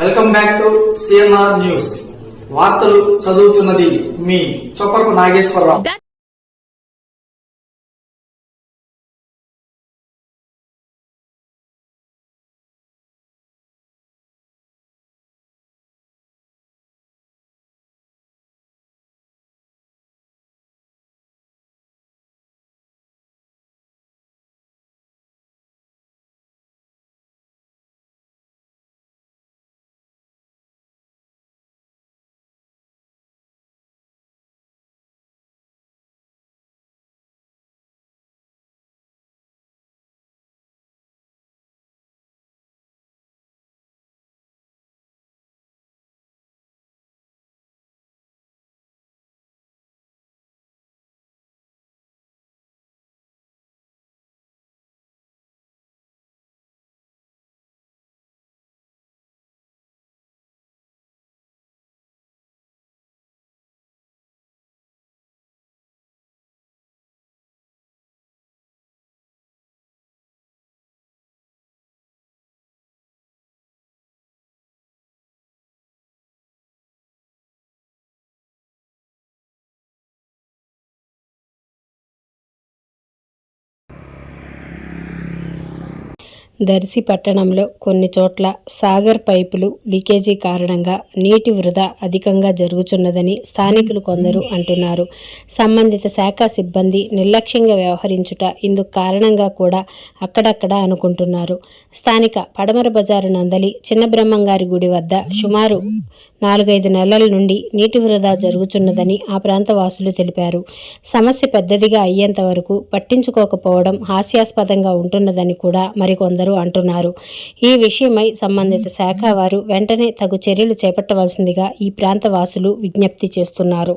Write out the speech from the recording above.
Welcome back to CNR news. వార్తలు చదువుతున్నది మీ చొప్పకు నాగేశ్వరరావు. దర్శి పట్టణంలో కొన్ని చోట్ల సాగర్ పైపులు లీకేజీ కారణంగా నీటి వృధా అధికంగా జరుగుతున్నదని స్థానికులు కొందరు అంటున్నారు. సంబంధిత శాఖ సిబ్బంది నిర్లక్ష్యంగా వ్యవహరించుట ఇందుకు కారణంగా కూడా అక్కడక్కడ అనుకుంటున్నారు. స్థానిక పడమర బజారు నందలి చిన్న బ్రహ్మంగారి గుడి వద్ద సుమారు 4-5 నెలల నుండి నీటి వృధా జరుగుతున్నదని ఆ ప్రాంత వాసులు తెలిపారు. సమస్య పెద్దదిగా అయ్యేంత వరకు పట్టించుకోకపోవడం హాస్యాస్పదంగా ఉంటున్నదని కూడా మరికొందరు అంటున్నారు. ఈ విషయమై సంబంధిత శాఖ వారు వెంటనే తగు చర్యలు చేపట్టవలసిందిగా ఈ ప్రాంత వాసులు విజ్ఞప్తి చేస్తున్నారు.